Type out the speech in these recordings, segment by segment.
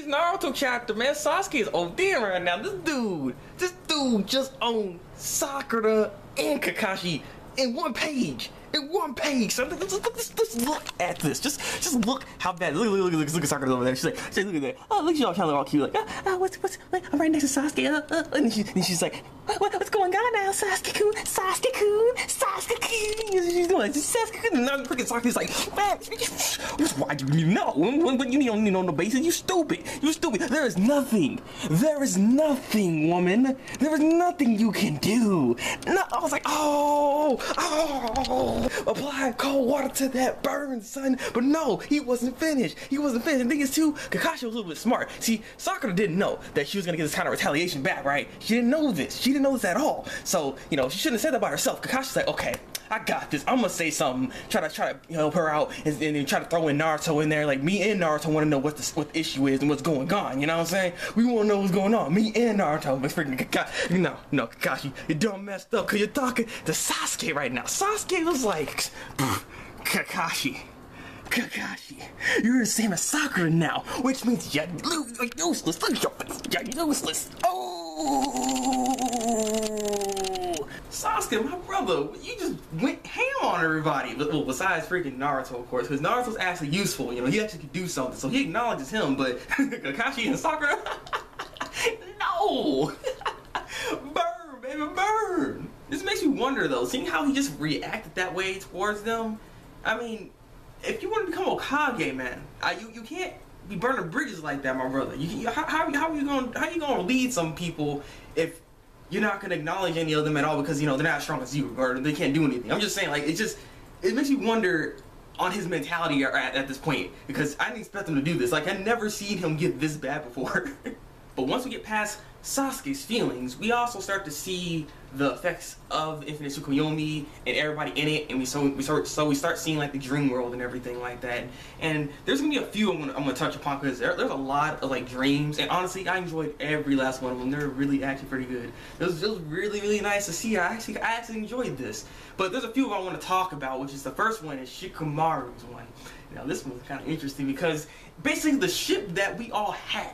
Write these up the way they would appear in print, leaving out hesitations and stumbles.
today's Naruto chapter, man, Sasuke is ODing right now. This dude just owned Sakura and Kakashi in one page. In one page. So let's look at this. Just look how bad. Look at Sakura over there. She's like, look at that. Oh, look at y'all trying to look all cute. Like, what's I'm right next to Sasuke. And she's like, what's going on now, Sasuke-kun? She's doing like, Sasuke-kun. And now freaking Sasuke's like, man, why do you need to know? When you don't need to know the basis, you stupid. There is nothing, woman. There is nothing you can do. No, I was like, apply cold water to that burn, son. But no, he wasn't finished. The thing is, too, Kakashi was a little bit smart. See, Sakura didn't know that she was gonna get this kind of retaliation back, right? She didn't know this. She didn't know this at all. So, you know, she shouldn't have said that by herself. Kakashi's like, okay, I got this. I'm gonna say something. Try to help her out, and then try to throw in Naruto in there. Like, me and Naruto want to know what the issue is and what's going on. You know what I'm saying? We want to know what's going on. Me and Naruto. But freaking Kakashi, no, Kakashi, you done messed up because you're talking to Sasuke right now. Sasuke was like, Kakashi, you're the same as Sakura now, which means you're useless. Look at your face. You're useless. Oh, Sasuke, my brother, you just went ham on everybody. Well, besides freaking Naruto, of course, because Naruto's actually useful. You know, he actually could do something, so he acknowledges him. But Kakashi and Sakura, no. Burn, baby, burn. This makes me wonder, though, seeing how he just reacted that way towards them. I mean, if you want to become Hokage, man, you can't be burning bridges like that, my brother. How are you gonna lead some people if you're not gonna acknowledge any of them at all because, you know, they're not as strong as you or they can't do anything? I'm just saying, like, it makes me wonder on his mentality at this point, because I didn't expect him to do this. Like, I never seen him get this bad before. But once we get past Sasuke's feelings, we also start to see the effects of the Infinite Tsukuyomi and everybody in it, and we start seeing like the dream world and everything like that. And there's gonna be a few I'm gonna touch upon because there's a lot of like dreams, and honestly, I enjoyed every last one of them. They're really actually pretty good. It was really nice to see. I actually enjoyed this. But there's a few I want to talk about, which is the first one is Shikamaru's one. Now this one's kind of interesting because basically the ship that we all have.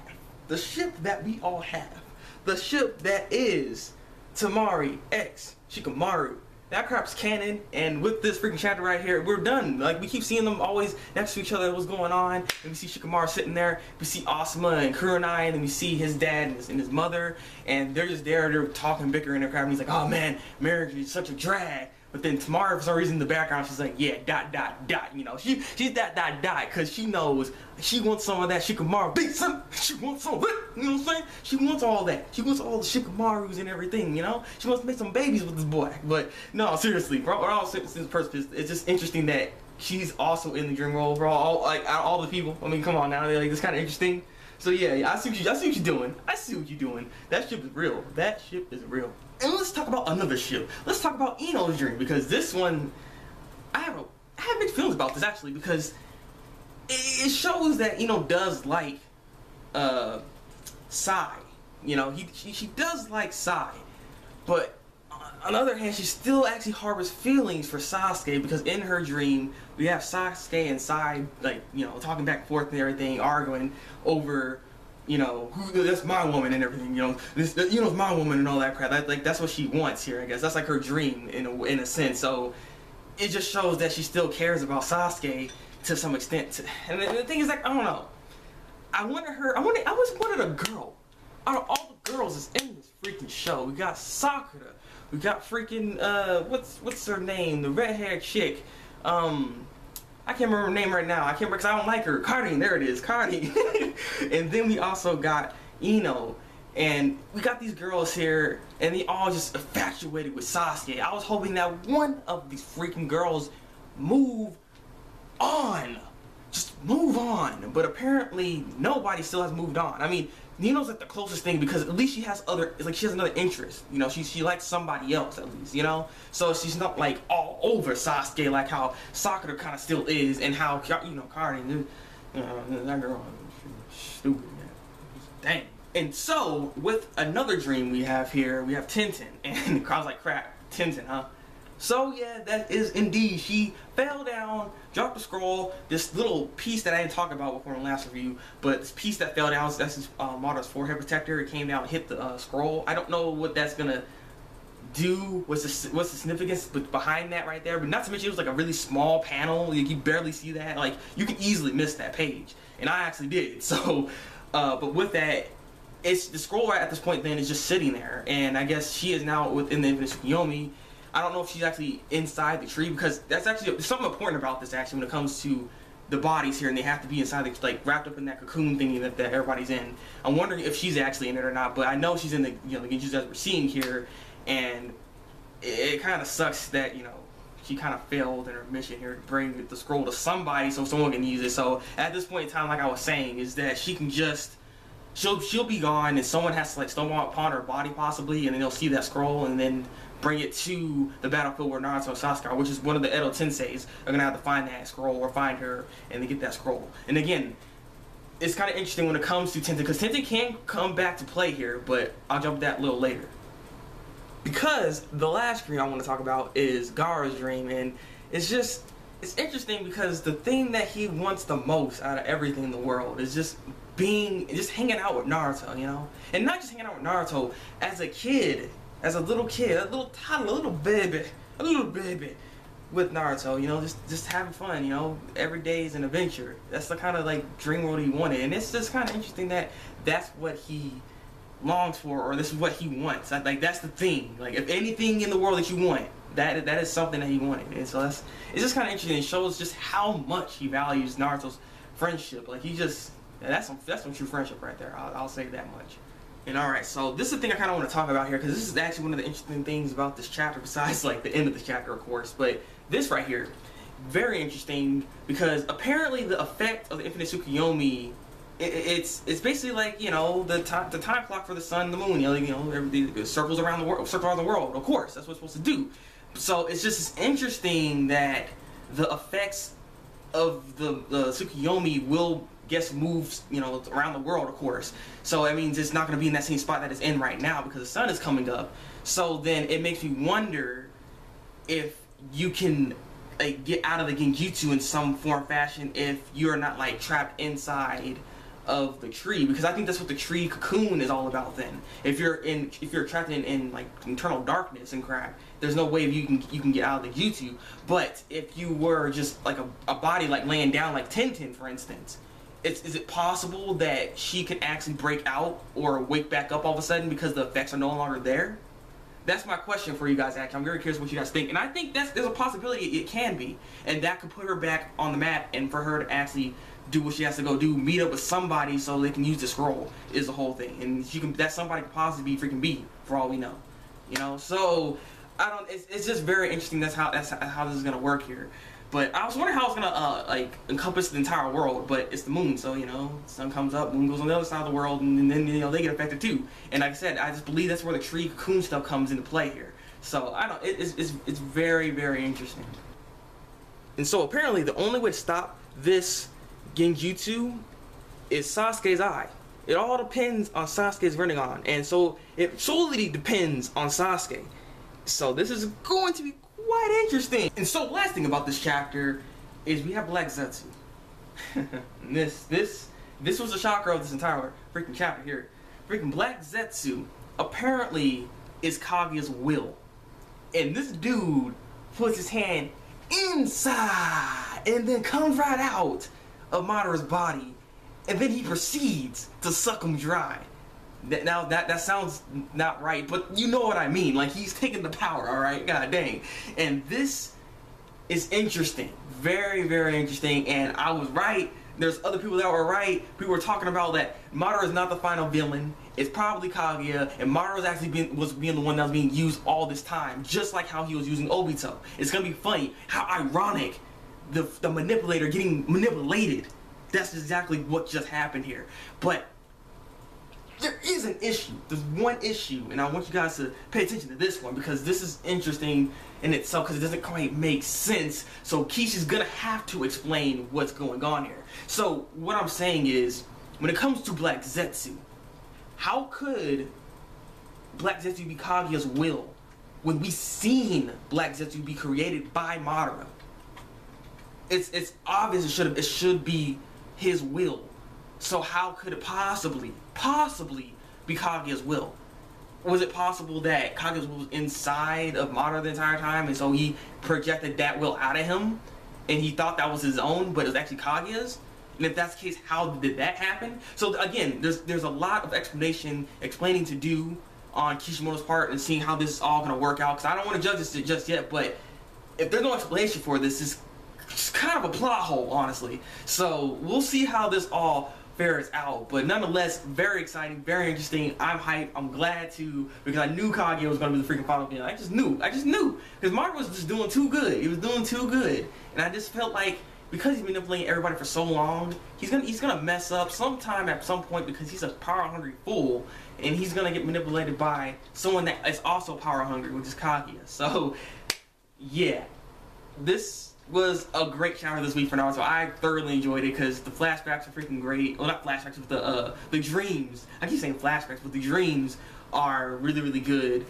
The ship that is Temari X Shikamaru. That crap's canon, and with this freaking chapter right here, we're done. Like, we keep seeing them always next to each other, what's going on, and we see Shikamaru sitting there, we see Asuma and Kurenai, and then we see his dad and his mother, and they're just there, they're talking, bickering, and crap, and he's like, oh man, marriage is such a drag. But then Temari, for some reason in the background, she's like, yeah, ... You know, she's ... because she knows she wants some of that Shikamaru beat. She wants some of it. You know what I'm saying? She wants all that. She wants all the Shikamarus and everything, you know? She wants to make some babies with this boy. But no, seriously, bro, it's just interesting that she's also in the dream world, bro. All the people. I mean, come on now. They're like, this kind of interesting. So yeah, I see what you're doing. That ship is real. And let's talk about another ship. Let's talk about Ino's dream, because this one, I have mixed feelings about this actually, because it shows that Ino does like Sai. You know, she does like Sai, but on the other hand, she still actually harbors feelings for Sasuke, because in her dream we have Sasuke and Sai, like, you know, talking back and forth and everything, arguing over, you know, that's my woman and everything, you know, you know, my woman and all that crap. That's what she wants here, I guess. That's like her dream in a sense. So it just shows that she still cares about Sasuke to some extent. And the thing is, like, I don't know. I was wanted a girl. Out of all the girls that's in this freaking show, we got Sakura, we got freaking what's her name, the red-haired chick. I can't remember her name right now. I can't remember because I don't like her. Cardi, there it is, Cardi. And then we also got Ino. And we got these girls here, and they all just infatuated with Sasuke. I was hoping that one of these freaking girls move on. Just move on. But apparently, nobody still has moved on. I mean, Nino's like the closest thing, because at least she has another interest. You know, she likes somebody else at least, you know? So she's not like all over Sasuke like how Sakura kind of still is, and how, you know, Cardi, that girl, stupid, man. Dang. And so, with another dream we have here, we have Tenten. And I was like, crap, Tenten, huh? So yeah, that is indeed. She fell down, dropped the scroll. This little piece that I didn't talk about before in the last review, but this piece that fell down, that's his Madara's forehead protector. It came down and hit the scroll. I don't know what that's gonna do. What's the significance behind that right there? But not to mention it was like a really small panel. You barely see that. Like you can easily miss that page, and I actually did. So, but with that, it's the scroll right at this point. Then is just sitting there, and I guess she is now within the infinite Tsguyomi. I don't know if she's actually inside the tree, because that's actually something important about this actually when it comes to the bodies here, and they have to be inside the, like, wrapped up in that cocoon thingy that everybody's in. I'm wondering if she's actually in it or not, but I know she's in the, you know, the Genjutsu that we're seeing here, and it kind of sucks that, you know, she kind of failed in her mission here to bring the scroll to somebody so someone can use it. So at this point in time, like I was saying, is that she can just she'll be gone, and someone has to like stumble upon her body possibly, and then they'll see that scroll and then bring it to the battlefield where Naruto and Sasuke are, which is one of the Edo Tenseis are gonna have to find that scroll or find her and then get that scroll. And again, it's kind of interesting when it comes to Tenten, because Tenten can come back to play here, but I'll jump to that a little later. Because the last dream I want to talk about is Gaara's dream, and it's interesting because the thing that he wants the most out of everything in the world is just hanging out with Naruto, you know? And not just hanging out with Naruto, as a kid, as a little kid, a little toddler, a little baby with Naruto, you know, just having fun, you know, every day is an adventure. That's the kind of like dream world he wanted, and it's just kind of interesting that that's what he longs for, or this is what he wants. Like that's the thing. Like if anything in the world that you want, that is something that he wanted, and so it's just kind of interesting. It shows just how much he values Naruto's friendship. Like he just that's some true friendship right there. I'll say that much. And alright, so this is the thing I kind of want to talk about here, because this is actually one of the interesting things about this chapter, besides like the end of the chapter, of course. But this right here, very interesting, because apparently the effect of the infinite Tsukuyomi, it's basically like, you know, the time clock for the sun and the moon. You know, everything circles around the world. Of course, that's what it's supposed to do. So it's just interesting that the effects of the Tsukuyomi will moves, you know, around the world, of course. So that means it's not going to be in that same spot that it's in right now, because the sun is coming up. So then it makes me wonder if you can like get out of the Genjutsu in some form or fashion if you're not like trapped inside of the tree, because I think that's what the tree cocoon is all about. Then if you're trapped in like internal darkness and crap, there's no way you can get out of the Genjutsu. But if you were just like a body like laying down like Tenten, for instance, is it possible that she can actually break out or wake back up all of a sudden because the effects are no longer there? That's my question for you guys, actually. I'm very curious what you guys think. And I think there's a possibility it can be. And that could put her back on the map, and for her to actually do what she has to go do, meet up with somebody so they can use the scroll, is the whole thing. And that somebody could possibly be freaking B, for all we know. You know? So, it's just very interesting that's how this is going to work here. But I was wondering how it's gonna like encompass the entire world, but it's the moon, so you know, sun comes up, moon goes on the other side of the world, and then you know they get affected too. And like I said, I just believe that's where the tree cocoon stuff comes into play here. So I don't, it's very, very interesting. And so apparently the only way to stop this Genjutsu is Sasuke's eye. It all depends on Sasuke's Rinnegan, and so it solely depends on Sasuke. So this is going to be quite interesting. And so the last thing about this chapter is we have Black Zetsu. this was a shocker of this entire freaking chapter here. Freaking Black Zetsu apparently is Kaguya's will. And this dude puts his hand inside and then comes right out of Madara's body, and then he proceeds to suck him dry. Now that sounds not right, but you know what I mean. Like, he's taking the power, alright? God dang. And this is interesting. Very, very interesting. And I was right. There's other people that were right. People were talking about that Madara is not the final villain. It's probably Kaguya. And Madara was actually being the one that was being used all this time. Just like how he was using Obito. It's going to be funny how ironic the manipulator getting manipulated. That's exactly what just happened here. But there is an issue. There's one issue, and I want you guys to pay attention to this one, because this is interesting in itself, because it doesn't quite make sense. So Kishi's gonna have to explain what's going on here. So what I'm saying is, when it comes to Black Zetsu, how could Black Zetsu be Kaguya's will when we seen Black Zetsu be created by Madara. It's obvious it should be his will. So how could it possibly be Kaguya's will? Was it possible that Kaguya's will was inside of Madara the entire time, and so he projected that will out of him, and he thought that was his own, but it was actually Kaguya's? And if that's the case, how did that happen? So again, there's a lot of explaining to do on Kishimoto's part, and seeing how this is all going to work out, because I don't want to judge this just yet, but if there's no explanation for this, it's kind of a plot hole, honestly. So we'll see how this all fares out, but nonetheless, very exciting, very interesting. I'm hyped. I'm glad to, because I knew Kaguya was going to be the freaking final villain. I just knew, because Madara was just doing too good. He was doing too good, and I just felt like because he's been manipulating everybody for so long, he's gonna mess up sometime at some point, because he's a power hungry fool, and he's gonna get manipulated by someone that is also power hungry, which is Kaguya. So yeah, this was a great chapter this week for Naruto. I thoroughly enjoyed it because the flashbacks are freaking great. Well, not flashbacks, but the dreams. I keep saying flashbacks, but the dreams are really, really good.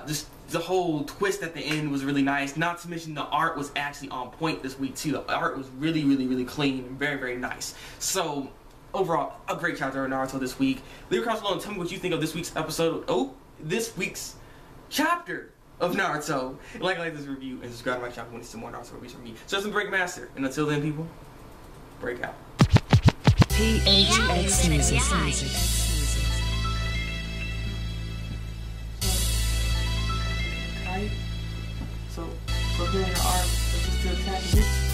Just the whole twist at the end was really nice. Not to mention the art was actually on point this week too. The art was really, really, really clean and very, very nice. So overall, a great chapter of Naruto this week. Leave a comment below and tell me what you think of this week's episode. This week's chapter of Naruto. Like this review, and subscribe to my channel when you see more Naruto reviews from me. So it's Thabreakmaster, and until then, people, break out. PHX Music. So here in your arm, just to attack you.